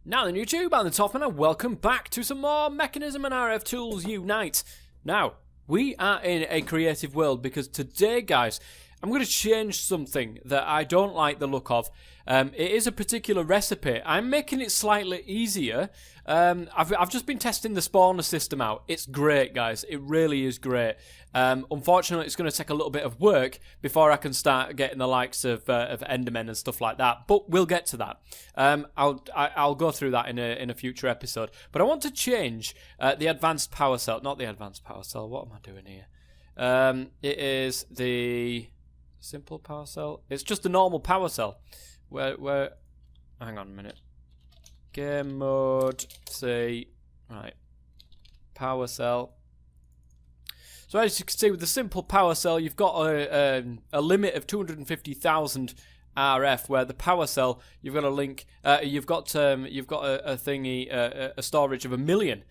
Now then YouTube, I'm the TOFF and welcome back to some more Mekanism and RFTools Unite. Now, we are in a creative world because today, guys, I'm going to change something that I don't like the look of. It is a particular recipe. I'm making it slightly easier. I've just been testing the spawner system out. It's great, guys. It really is great. Unfortunately, it's going to take a little bit of work before I can start getting the likes of Endermen and stuff like that. But we'll get to that. I'll go through that in a future episode. But I want to change the advanced power cell. Not the advanced power cell. What am I doing here? It is the simple power cell. It's just a normal power cell. Where? Hang on a minute. Game mode. C. Right. Power cell. So as you can see, with the simple power cell, you've got a limit of 250,000 RF. Where the power cell, you've got a link. You've got a thingy, a storage of 1 million,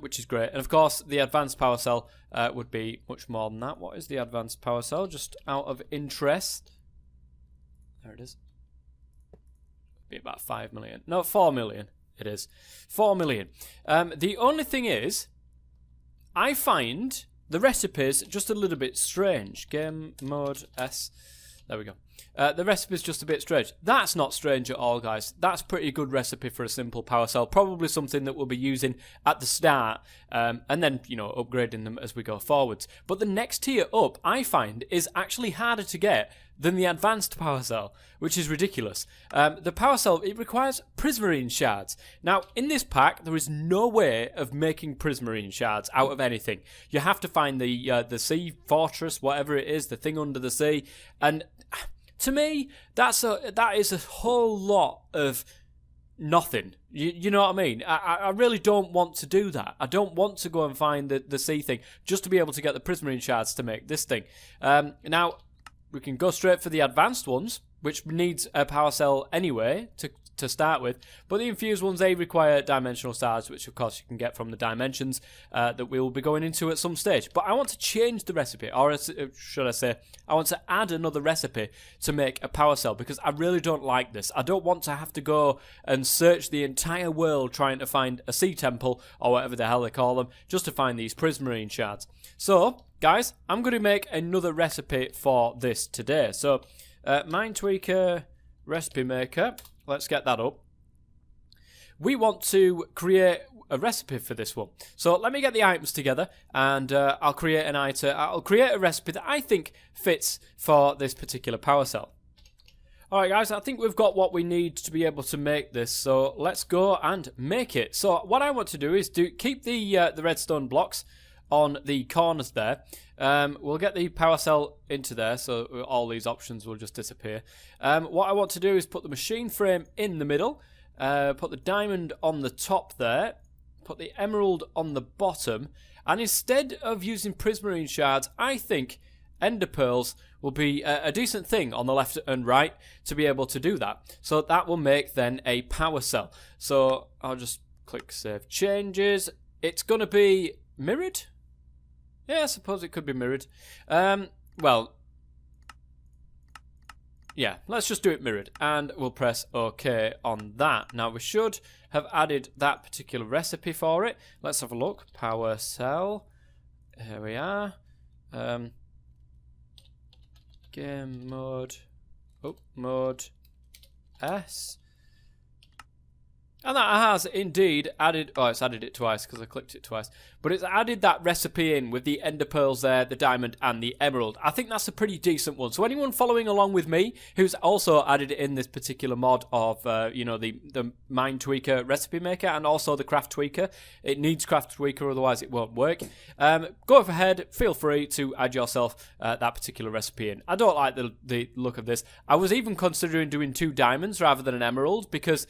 which is great. And of course, the advanced power cell would be much more than that. What is the advanced power cell? Just out of interest. There it is. Be about 5 million. No, 4 million. It is 4 million. The only thing is, I find the recipes just a little bit strange. Game mode S. There we go. The recipe is just a bit strange. That's not strange at all, guys. That's pretty good recipe for a simple power cell. Probably something that we'll be using at the start, and then, you know, upgrading them as we go forwards. But the next tier up, I find, is actually harder to get than the advanced power cell, which is ridiculous. The power cell, it requires prismarine shards. Now, in this pack, there is no way of making prismarine shards out of anything. You have to find the sea fortress, whatever it is, the thing under the sea, and to me, that is a whole lot of nothing. You know what I mean? I really don't want to do that. I don't want to go and find the sea thing just to be able to get the prismarine shards to make this thing. Now, we can go straight for the advanced ones, which needs a power cell anyway to start with. But the infused ones, they require dimensional stars, which of course you can get from the dimensions that we will be going into at some stage. But I want to change the recipe, or should I say, I want to add another recipe to make a power cell, because I really don't like this. I don't want to have to go and search the entire world trying to find a sea temple, or whatever the hell they call them, just to find these prismarine shards. So, guys, I'm going to make another recipe for this today. So, Minetweaker recipe maker. Let's get that up. We want to create a recipe for this one. So let me get the items together, and I'll create an item. I'll create a recipe that I think fits for this particular power cell. All right, guys. I think we've got what we need to be able to make this. So let's go and make it. So what I want to do is keep the redstone blocks on the corners there. We'll get the power cell into there, so all these options will just disappear. What I want to do is put the machine frame in the middle, put the diamond on the top there, put the emerald on the bottom, and instead of using prismarine shards, I think ender pearls will be a decent thing on the left and right to be able to do that. So that will make then a power cell. So I'll just click Save Changes. It's going to be mirrored. Yeah, I suppose it could be mirrored. Well, yeah, let's just do it mirrored. And we'll press OK on that. Now, we should have added that particular recipe for it. Let's have a look. Power cell. Here we are. Game mode. Oh, mode S. And that has indeed added, oh, it's added it twice because I clicked it twice, but it's added that recipe in with the ender pearls there, the diamond and the emerald. I think that's a pretty decent one. So anyone following along with me who's also added it in this particular mod of, you know, the Minetweaker recipe maker and also the Craftweaker, it needs Craftweaker, otherwise it won't work. Go ahead, feel free to add yourself that particular recipe in. I don't like the look of this. I was even considering doing 2 diamonds rather than an emerald, because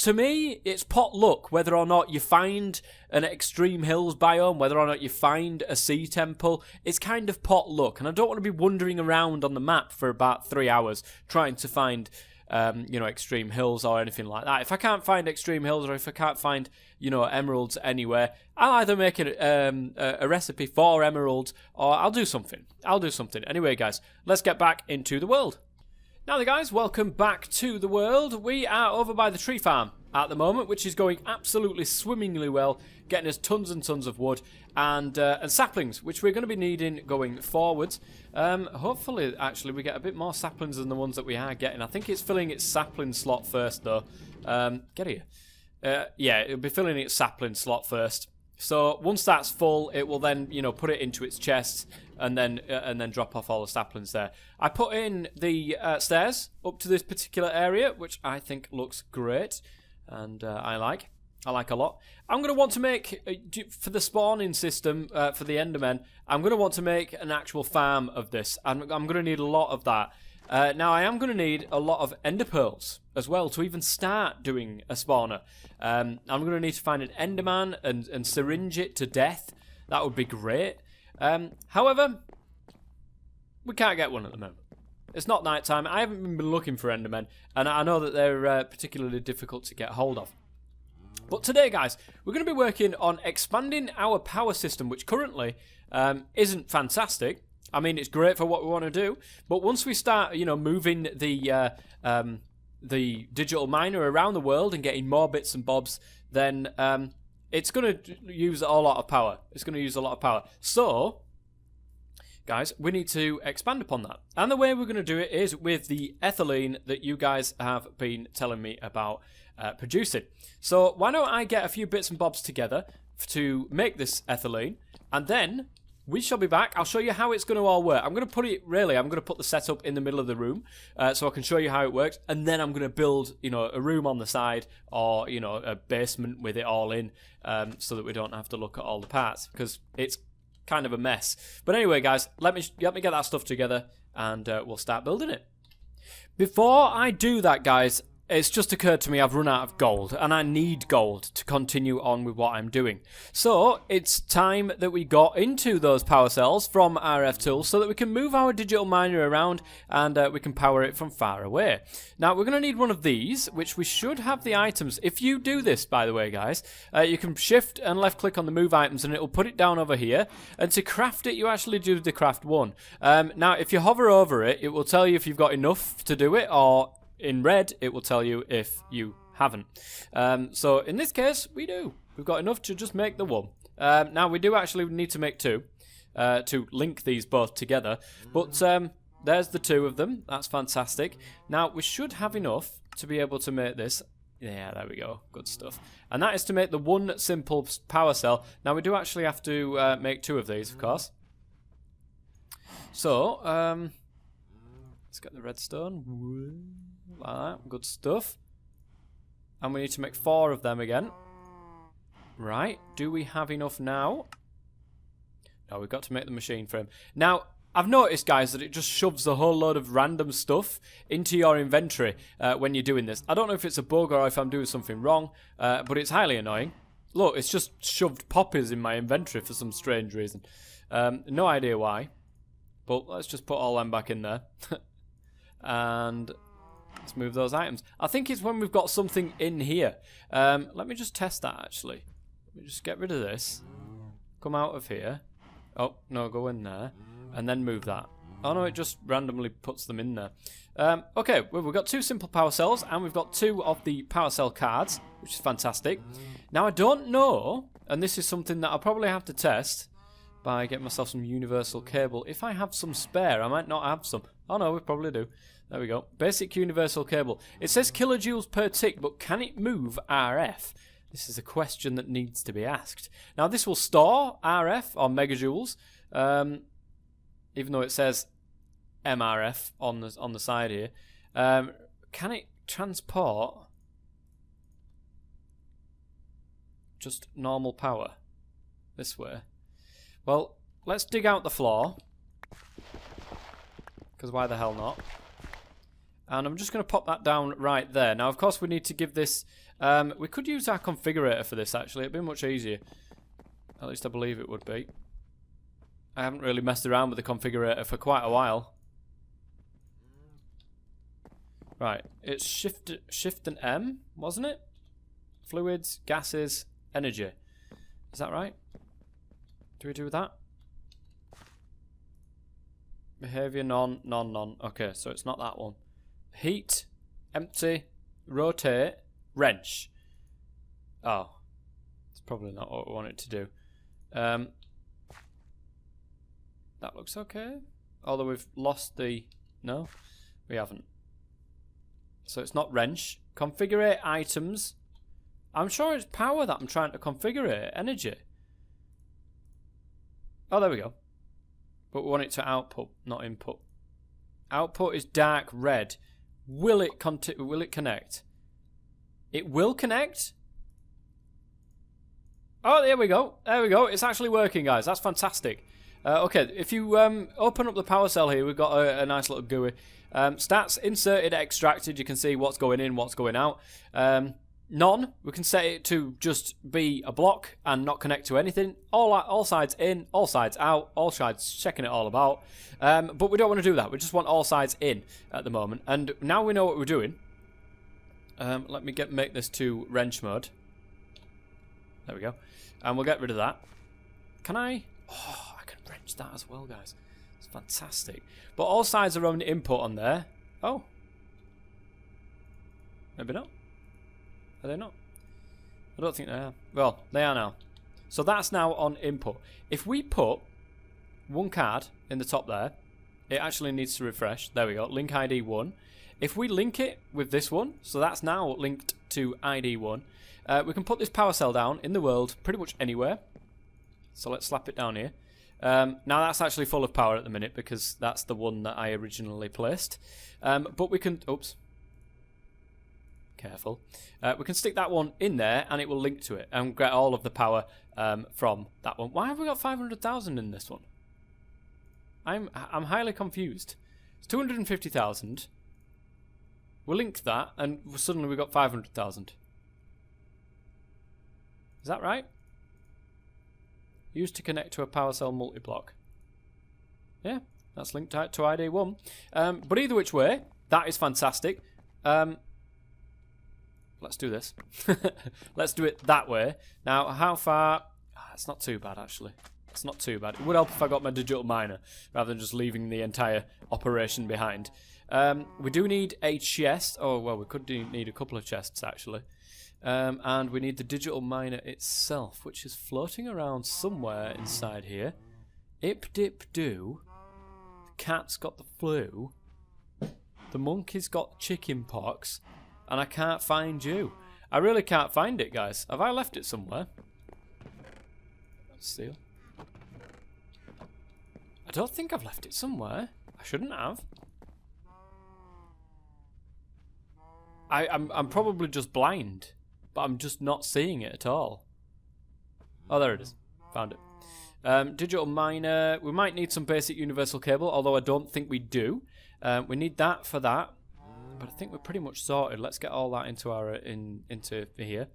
to me, it's pot luck whether or not you find an extreme hills biome, whether or not you find a sea temple. It's kind of pot luck, and I don't want to be wandering around on the map for about 3 hours trying to find, you know, extreme hills or anything like that. If I can't find extreme hills, or if I can't find, you know, emeralds anywhere, I'll either make a recipe for emeralds, or I'll do something. Anyway, guys, let's get back into the world. Now then, guys, welcome back to the world. We are over by the tree farm. at the moment, which is going absolutely swimmingly well, getting us tons and tons of wood and saplings, which we're going to be needing going forwards. Hopefully, actually, we get a bit more saplings than the ones that we are getting. I think it's filling its sapling slot first, though. Get here. Yeah, it'll be filling its sapling slot first. So once that's full, it will then, you know, put it into its chest and then drop off all the saplings there. I put in the stairs up to this particular area, which I think looks great, and I like a lot. I'm going to want to make, for the spawning system for the Endermen, I'm going to want to make an actual farm of this. I'm going to need a lot of that. Now, I am going to need a lot of ender pearls as well to even start doing a spawner. I'm going to need to find an enderman and syringe it to death. That would be great. However, we can't get one at the moment. It's not night time. I haven't been looking for endermen, and I know that they're particularly difficult to get hold of. But today, guys, we're going to be working on expanding our power system, which currently isn't fantastic. I mean, it's great for what we want to do, but once we start, you know, moving the digital miner around the world and getting more bits and bobs, then it's going to use a lot of power. It's going to use a lot of power. So, guys, we need to expand upon that. And the way we're going to do it is with the ethylene that you guys have been telling me about producing. So, why don't I get a few bits and bobs together to make this ethylene, and then we shall be back. I'll show you how it's going to all work. I'm going to put the setup in the middle of the room so I can show you how it works, and then I'm going to build, you know, a room on the side, or, you know, a basement with it all in, so that we don't have to look at all the parts, because it's kind of a mess. But anyway, guys, let me get that stuff together, and we'll start building it. Before I do that, guys, it's just occurred to me I've run out of gold, and I need gold to continue on with what I'm doing. So it's time that we got into those power cells from RFTools so that we can move our digital miner around and we can power it from far away. Now, we're going to need one of these, which we should have the items. If you do this, by the way, guys, you can shift and left click on the move items and it will put it down over here. And to craft it, you actually do the craft one. Now, if you hover over it, it will tell you if you've got enough to do it, or in red, it will tell you if you haven't. So in this case, we do. We've got enough to just make the one. Now, we do actually need to make two to link these both together. But there's the two of them. That's fantastic. Now, we should have enough to be able to make this. Yeah, there we go. Good stuff. And that is to make the one simple power cell. Now, we do actually have to make two of these, of course. So, let's get the redstone. Like that. Good stuff. And we need to make 4 of them again. Right. Do we have enough now? No, we've got to make the machine frame. Now, I've noticed, guys, that it just shoves a whole load of random stuff into your inventory when you're doing this. I don't know if it's a bug or if I'm doing something wrong, but it's highly annoying. Look, it's just shoved poppies in my inventory for some strange reason. No idea why. But let's just put all them back in there. And let's move those items. I think it's when we've got something in here. Let me just test that, actually. Let me just get rid of this. Come out of here. Oh, no, go in there. And then move that. Oh, no, it just randomly puts them in there. Okay, well, we've got 2 simple power cells, and we've got 2 of the power cell cards, which is fantastic. Now, I don't know, and this is something that I'll probably have to test by getting myself some universal cable. If I have some spare, I might not have some. Oh, no, we probably do. There we go. Basic universal cable. It says kilojoules per tick, but can it move RF? This is a question that needs to be asked. Now, this will store RF or megajoules, even though it says MRF on the side here. Can it transport just normal power this way? Well, let's dig out the floor, because why the hell not? And I'm just going to pop that down right there. Now, of course, we need to give this... we could use our configurator for this, actually. It'd be much easier. At least I believe it would be. I haven't really messed around with the configurator for quite a while. Right. It's shift and M, wasn't it? Fluids, gases, energy. Is that right? Do we do that? Behavior, none. Okay, so it's not that one. Heat, empty, rotate, wrench. Oh. It's probably not what we want it to do. That looks okay. Although we've lost the... No, we haven't. So it's not wrench. Configure items. I'm sure it's power that I'm trying to configure. Energy. Oh, there we go. But we want it to output, not input. Output is dark red. Will it connect? It will connect? Oh, there we go. There we go. It's actually working, guys. That's fantastic. Okay, if you open up the power cell here, we've got a nice little GUI. Stats, inserted, extracted. You can see what's going in, what's going out. None, we can set it to just be a block and not connect to anything. All sides in, all sides out, all sides checking it all about. But we don't want to do that. We just want all sides in at the moment. And now we know what we're doing. Let me make this to wrench mode. There we go. And we'll get rid of that. Can I? Oh, I can wrench that as well, guys. It's fantastic. But all sides are on input on there. Oh. Maybe not. Are they not? I don't think they are. Well, they are now. So that's now on input. If we put one card in the top there, it actually needs to refresh. There we go. Link ID 1. If we link it with this one, so that's now linked to ID 1, we can put this power cell down in the world pretty much anywhere. So let's slap it down here. Now that's actually full of power at the minute because that's the one that I originally placed. But we can... Oops. Careful. We can stick that one in there and it will link to it and get all of the power from that one. Why have we got 500,000 in this one? I'm highly confused. It's 250,000. We'll link that and suddenly we got 500,000. Is that right? Used to connect to a power cell multi-block. Yeah, that's linked to ID 1. But either which way, that is fantastic. Let's do this. Let's do it that way. Now, how far... it's not too bad, actually. It's not too bad. It would help if I got my digital miner, rather than just leaving the entire operation behind. We do need a chest. Oh, well, we could need a couple of chests, actually. And we need the digital miner itself, which is floating around somewhere inside here. Ip-dip-doo. The cat's got the flu. The monkey's got chicken pox. And I can't find you. I really can't find it, guys. Have I left it somewhere? Seal. I don't think I've left it somewhere. I shouldn't have. I'm probably just blind. But I'm just not seeing it at all. Oh, there it is. Found it. Digital miner. We might need some basic universal cable, although I don't think we do. We need that for that. But I think we're pretty much sorted. Let's get all that into our into here.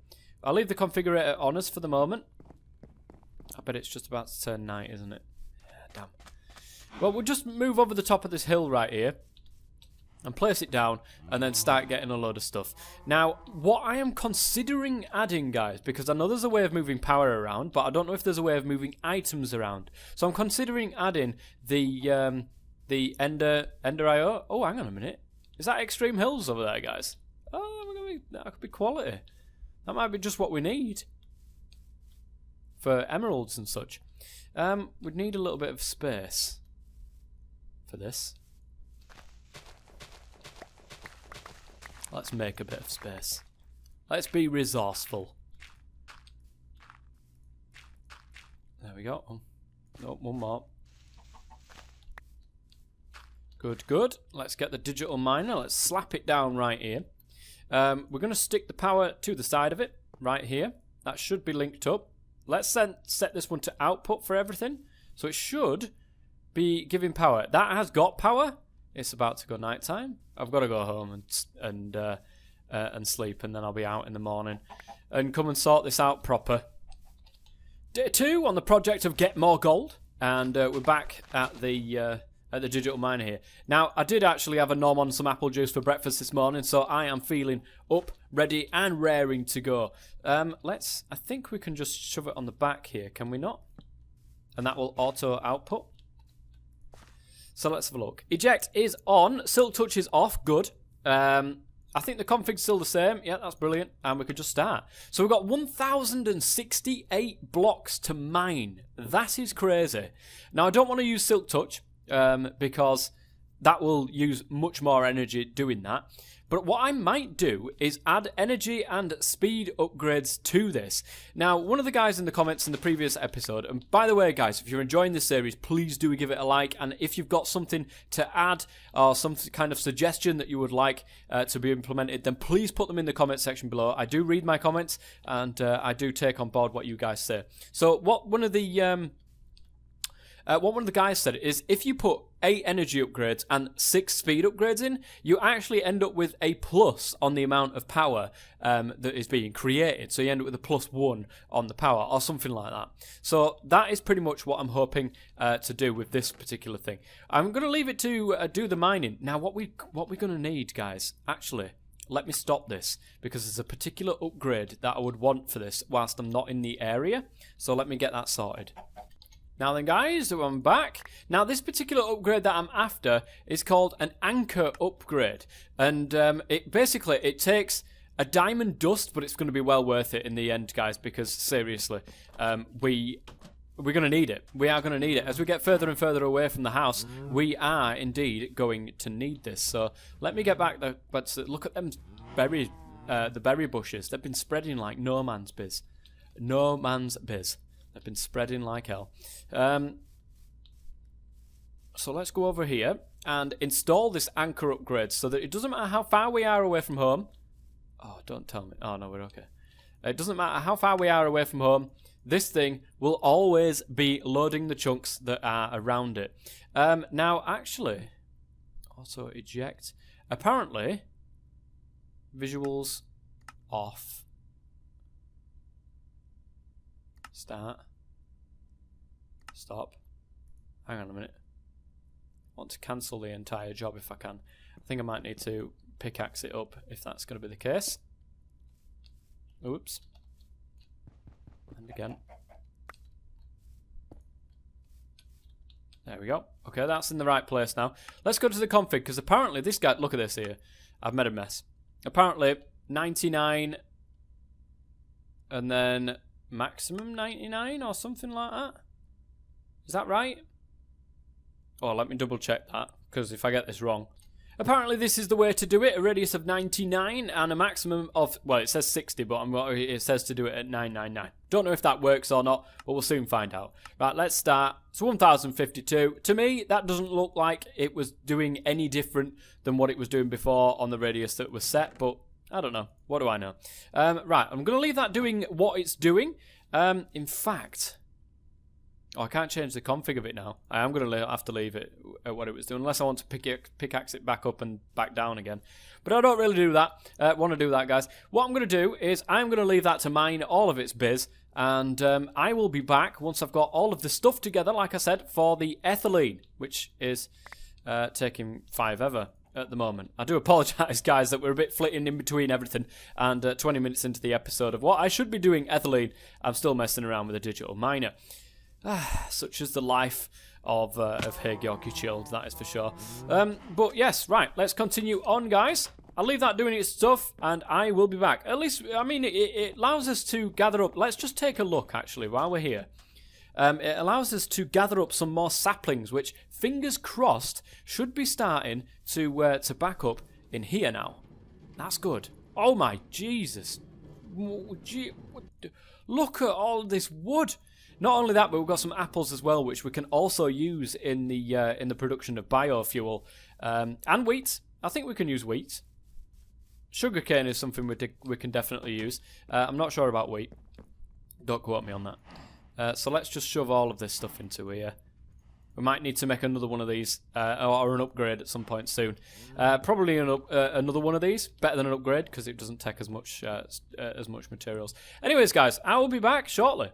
I'll leave the configurator on us for the moment. I bet it's just about to turn night, isn't it? Yeah, damn. Well, we'll just move over the top of this hill right here and place it down and then start getting a load of stuff. Now, what I am considering adding, guys, because I know there's a way of moving power around, but I don't know if there's a way of moving items around. So I'm considering adding the Ender IO. Oh, hang on a minute. Is that Extreme Hills over there, guys? Oh, that could be quality. That might be just what we need for emeralds and such. We'd need a little bit of space for this. Let's make a bit of space. Let's be resourceful. There we go. Oh, one more. Good, good. Let's get the digital miner. Let's slap it down right here. We're going to stick the power to the side of it, right here. That should be linked up. Let's set this one to output for everything. So it should be giving power. That has got power. It's about to go nighttime. I've got to go home and sleep, and then I'll be out in the morning and come and sort this out proper. Day 2 on the project of Get More Gold, and we're back at the digital miner here. Now, I did actually have a nom on some apple juice for breakfast this morning, so I am feeling up, ready, and raring to go. I think we can just shove it on the back here, can we not? And that will auto output. So let's have a look. Eject is on. Silk touch is off. Good. I think the config's still the same. Yeah, that's brilliant. And we could just start. So we've got 1,068 blocks to mine. That is crazy. Now, I don't want to use Silk Touch because that will use much more energy doing that. But what I might do is add energy and speed upgrades to this. Now, one of the guys in the comments in the previous episode, and by the way, guys, if you're enjoying this series, please do give it a like. And if you've got something to add or some kind of suggestion that you would like to be implemented, then please put them in the comment section below. I do read my comments, and I do take on board what you guys say. So what one of the guys said is if you put 8 energy upgrades and 6 speed upgrades in, you actually end up with a plus on the amount of power that is being created. So you end up with a +1 on the power or something like that. So that is pretty much what I'm hoping to do with this particular thing. I'm going to leave it to do the mining. Now what we're going to need, guys, actually, let me stop this because there's a particular upgrade that I would want for this whilst I'm not in the area. So let me get that sorted. Now then, guys, I'm back. Now this particular upgrade that I'm after is called an anchor upgrade, and it takes a diamond dust, but it's going to be well worth it in the end, guys, because seriously, we're going to need it. We are going to need it as we get further and further away from the house. We are indeed going to need this. So let me get back there. But look at them berry, the berry bushes. They've been spreading like no man's biz. No man's biz. They've been spreading like hell. So let's go over here and install this anchor upgrade so that it doesn't matter how far we are away from home. Oh, don't tell me. Oh, no, we're okay. It doesn't matter how far we are away from home. This thing will always be loading the chunks that are around it. Now, actually, also eject. Apparently, visuals off. Start. Stop. Hang on a minute. I want to cancel the entire job if I can. I think I might need to pickaxe it up if that's going to be the case. Oops. And again. There we go. Okay, that's in the right place now. Let's go to the config because apparently this guy... Look at this here. I've made a mess. Apparently 99 and then... maximum 99 or something like that. Is that right? Oh, let me double check that because if I get this wrong. Apparently this is the way to do it. A radius of 99 and a maximum of, well, it says 60, but it says to do it at 999. Don't know if that works or not, but we'll soon find out. Right, let's start. It's 1052. To me, that doesn't look like it was doing any different than what it was doing before on the radius that was set, but I don't know. What do I know? Right, I'm going to leave that doing what it's doing. In fact, I can't change the config of it now. I am going to have to leave it at what it was doing, unless I want to pickaxe it back up and back down again. But I don't really do that. Want to do that, guys. What I'm going to do is I'm going to leave that to mine all of its biz, and I will be back once I've got all of the stuff together, like I said, for the ethylene, which is taking forever at the moment. I do apologise, guys, that we're a bit flitting in between everything, and 20 minutes into the episode of what I should be doing ethylene, I'm still messing around with a digital miner. Such is the life of HaighyorkieOfficial, that is for sure. But yes, right, let's continue on, guys. I'll leave that doing its stuff, and I will be back. At least, I mean, it allows us to gather up. Let's just take a look, actually, while we're here. It allows us to gather up some more saplings, which, fingers crossed, should be starting to back up in here now. That's good. Oh my Jesus! Look at all this wood. Not only that, but we've got some apples as well, which we can also use in the production of biofuel and wheat. I think we can use wheat. Sugarcane is something we can definitely use. I'm not sure about wheat. Don't quote me on that. So let's just shove all of this stuff into here. We might need to make another one of these, or an upgrade at some point soon. Probably another one of these, better than an upgrade, because it doesn't take as much materials. Anyways, guys, I will be back shortly.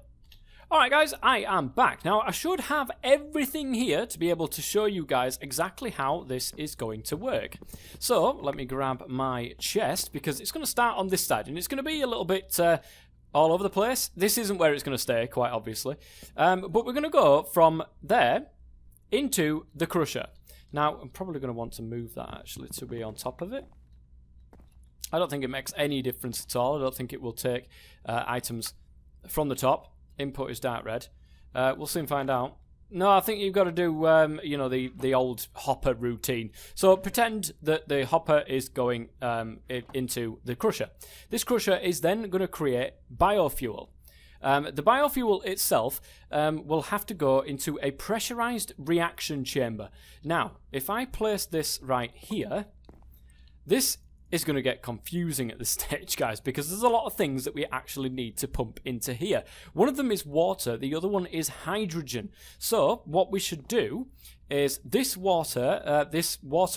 Alright, guys, I am back. Now, I should have everything here to be able to show you guys exactly how this is going to work. So, let me grab my chest, because it's going to start on this side, and it's going to be a little bit... all over the place. This isn't where it's going to stay, quite obviously. But we're going to go from there into the crusher. Now, I'm probably going to want to move that, actually, to be on top of it. I don't think it makes any difference at all. I don't think it will take items from the top. Input is dark red. We'll soon find out. No, I think you've got to do, you know, the old hopper routine. So pretend that the hopper is going into the crusher. This crusher is then going to create biofuel. The biofuel itself will have to go into a pressurized reaction chamber. Now, if I place this right here, this is going to get confusing at this stage, guys, because there's a lot of things that we actually need to pump into here. One of them is water, the other one is hydrogen. So what we should do is this water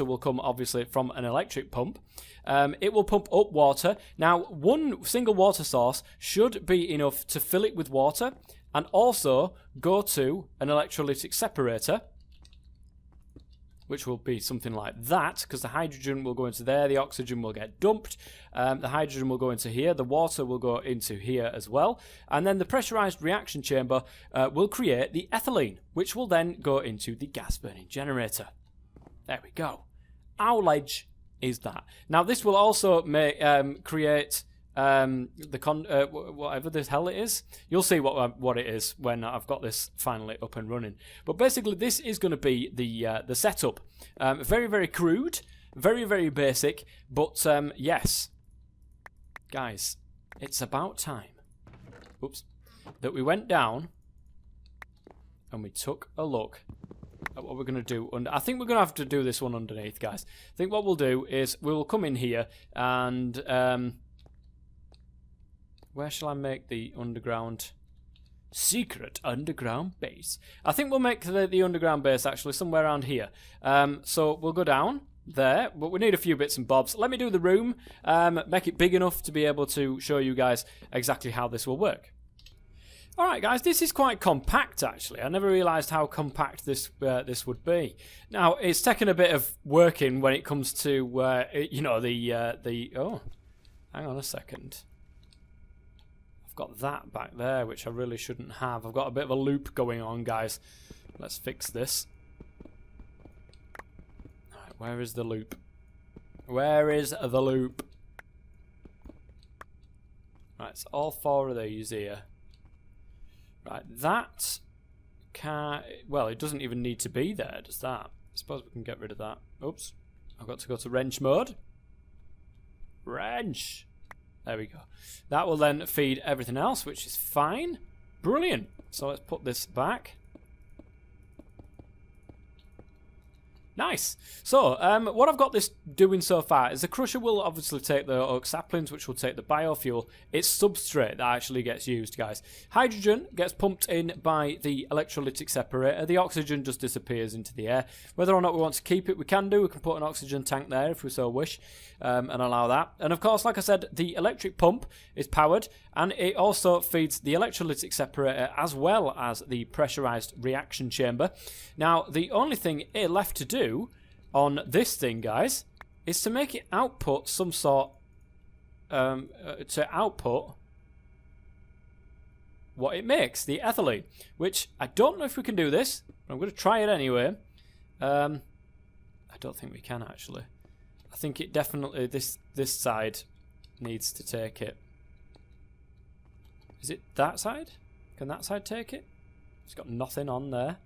will come obviously from an electric pump. It will pump up water. Now, one single water source should be enough to fill it with water and also go to an electrolytic separator, which will be something like that, because the hydrogen will go into there, the oxygen will get dumped, the hydrogen will go into here, the water will go into here as well, and then the pressurized reaction chamber will create the ethylene, which will then go into the gas burning generator. There we go. Our ledge is that. Now this will also create whatever the hell it is. You'll see what it is when I've got this finally up and running. But basically, this is going to be the setup. Very, very crude, very, very basic. But yes, guys, it's about time. Oops, that we went down and we took a look at what we're going to do. And I think we're going to have to do this one underneath, guys. I think what we'll do is we will come in here and where shall I make the underground secret underground base? I think we'll make the underground base actually somewhere around here. So we'll go down there, but we need a few bits and bobs. Let me do the room, make it big enough to be able to show you guys exactly how this will work. Alright guys, this is quite compact actually. I never realised how compact this would be. Now, it's taken a bit of working when it comes to, you know, oh, hang on a second. Got that back there, which I really shouldn't have. I've got a bit of a loop going on, guys. Let's fix this. Alright, where is the loop? Where is the loop? Right, it's all four of these here. Right, that can... Well, it doesn't even need to be there, does that? I suppose we can get rid of that. Oops. I've got to go to wrench mode. Wrench! There we go. That will then feed everything else, which is fine. Brilliant. So let's put this back. Nice. So, what I've got this doing so far is the crusher will obviously take the oak saplings, which will take the biofuel. It's substrate that actually gets used, guys. Hydrogen gets pumped in by the electrolytic separator. The oxygen just disappears into the air. Whether or not we want to keep it, we can do. We can put an oxygen tank there if we so wish, and allow that. And of course, like I said, the electric pump is powered, and it also feeds the electrolytic separator as well as the pressurized reaction chamber. Now, the only thing left to do on this thing, guys, is to make it output some sort to output what it makes, the ethylene, which I don't know if we can do this, but I'm going to try it anyway. I don't think we can actually. I think it definitely this side needs to take it. Is it that side? Can that side take it? It's got nothing on there.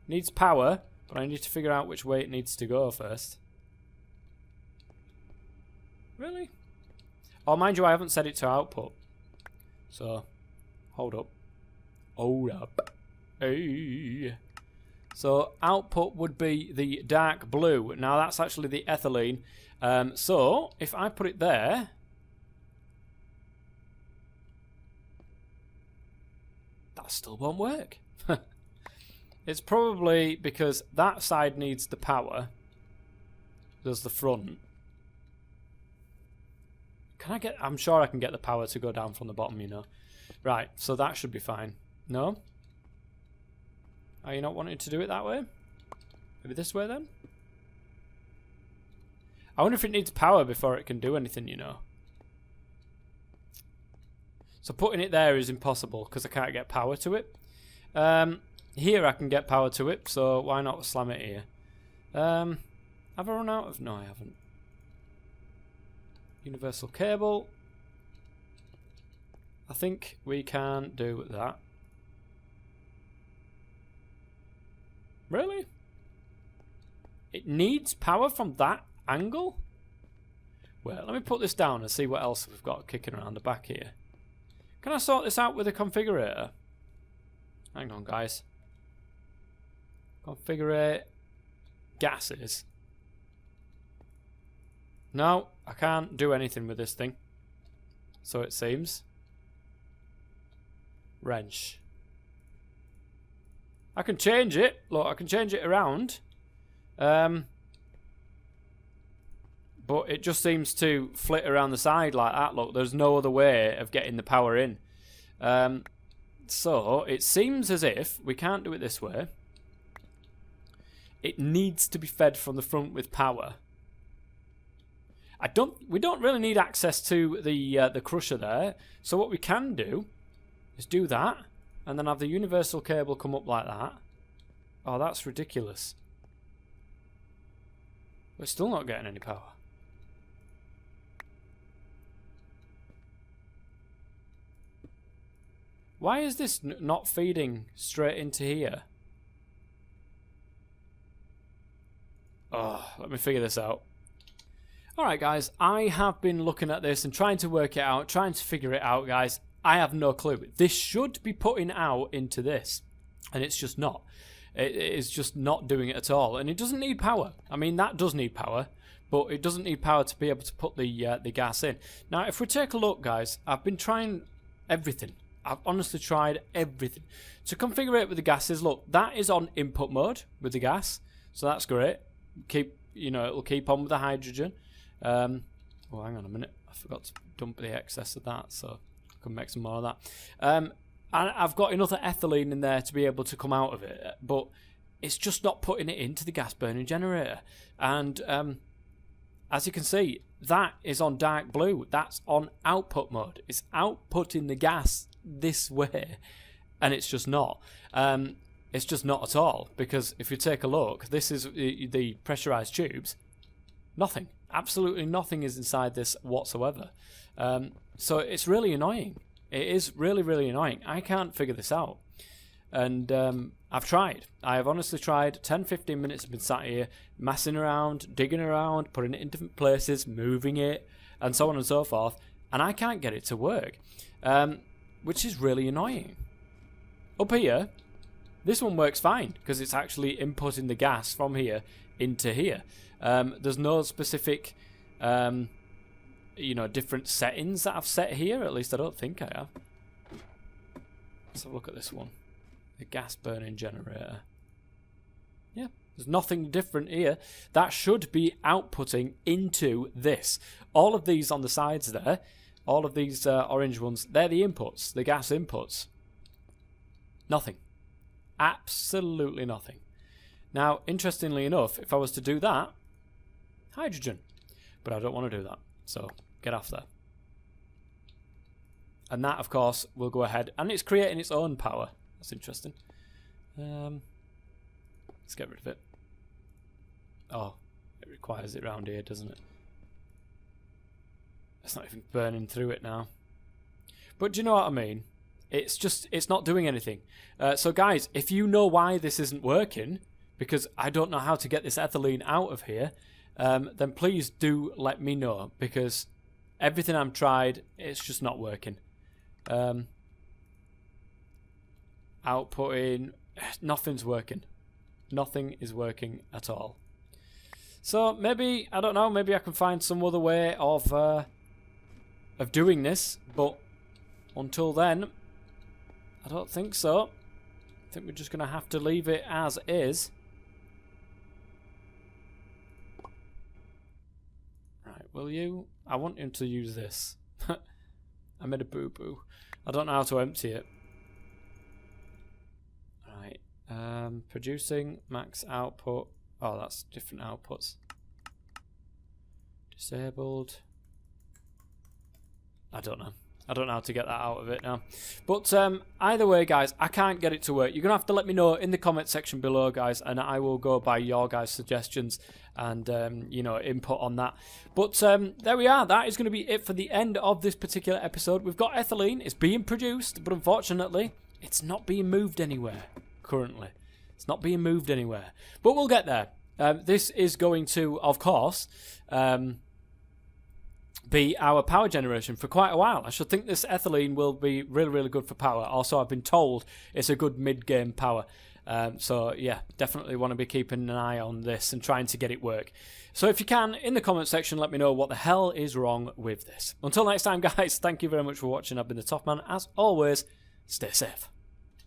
Needs power. But I need to figure out which way it needs to go first. Really? Oh, mind you, I haven't set it to output. So, hold up. Hold up. Hey. So, output would be the dark blue. Now, that's actually the ethylene. So, if I put it there... That still won't work. It's probably because that side needs the power. Does the front. Can I get... I'm sure I can get the power to go down from the bottom, you know. Right, so that should be fine. No? Are you not wanting to do it that way? Maybe this way then? I wonder if it needs power before it can do anything, you know. So putting it there is impossible because I can't get power to it. Here I can get power to it, so why not slam it here? Have I run out of... No, I haven't. Universal cable. I think we can do that. Really? It needs power from that angle? Well, let me put this down and see what else we've got kicking around the back here. Can I sort this out with a configurator? Hang on, guys. Configure gases. No, I can't do anything with this thing. So it seems. Wrench. I can change it. Look, I can change it around. But it just seems to flit around the side like that. Look, there's no other way of getting the power in. So it seems as if we can't do it this way. It needs to be fed from the front with power. We don't really need access to the crusher there. So what we can do is do that, and then have the universal cable come up like that. Oh, that's ridiculous. We're still not getting any power. Why is this not feeding straight into here? Oh, let me figure this out. Alright guys, I have been looking at this and trying to work it out, trying to figure it out, guys. I have no clue. This should be putting out into this, and it's just not. It is just not doing it at all, and it doesn't need power. I mean, that does need power, but it doesn't need power to be able to put the gas in. Now, if we take a look, guys, I've been trying everything. I've honestly tried everything. To configure it with the gases, look, that is on input mode with the gas, so that's great. It'll keep on with the hydrogen. Oh, hang on a minute. I forgot to dump the excess of that, so I can make some more of that. And I've got enough ethylene in there to be able to come out of it, but it's just not putting it into the gas burning generator. And as you can see, that is on dark blue. That's on output mode. It's outputting the gas this way, and it's just not. It's just not at all, because if you take a look, this is the pressurized tubes. Nothing. Absolutely nothing is inside this whatsoever. So it's really annoying. It is really, really annoying. I can't figure this out. And I've tried. I have honestly tried. 10-15 minutes I've been sat here messing around, digging around, putting it in different places, moving it, and so on and so forth. And I can't get it to work, which is really annoying. Up here, this one works fine because it's actually inputting the gas from here into here. There's no specific, different settings that I've set here. At least I don't think I have. Let's have a look at this one. The gas burning generator. Yeah, there's nothing different here. That should be outputting into this. All of these on the sides there, all of these orange ones, they're the inputs, the gas inputs. Nothing. Absolutely nothing. Now, interestingly enough, if I was to do that, hydrogen. But I don't want to do that, so get off there. And that, of course, will go ahead, and it's creating its own power. That's interesting. Let's get rid of it. Oh, it requires it round here, doesn't it? It's not even burning through it now. But do you know what I mean? It's not doing anything. So guys, if you know why this isn't working, because I don't know how to get this ethylene out of here, then please do let me know, because everything I've tried, it's just not working. Outputting, nothing's working. Nothing is working at all. So maybe, I don't know, maybe I can find some other way of doing this, but until then, I don't think so. I think we're just going to have to leave it as is. Right, will you? I want him to use this. I made a boo-boo. I don't know how to empty it. Right, producing, max output. Oh, that's different outputs. Disabled. I don't know. I don't know how to get that out of it now. But either way, guys, I can't get it to work. You're going to have to let me know in the comment section below, guys, and I will go by your guys' suggestions and, you know, input on that. But there we are. That is going to be it for the end of this particular episode. We've got ethylene. It's being produced, but unfortunately, it's not being moved anywhere currently. It's not being moved anywhere. But we'll get there. This is going to, of course... be our power generation for quite a while. I should think this ethylene will be really, really good for power. Also, I've been told it's a good mid-game power. So, yeah, definitely want to be keeping an eye on this and trying to get it work. So if you can, in the comment section, let me know what the hell is wrong with this. Until next time, guys, thank you very much for watching. I've been the Toff Man. As always, stay safe.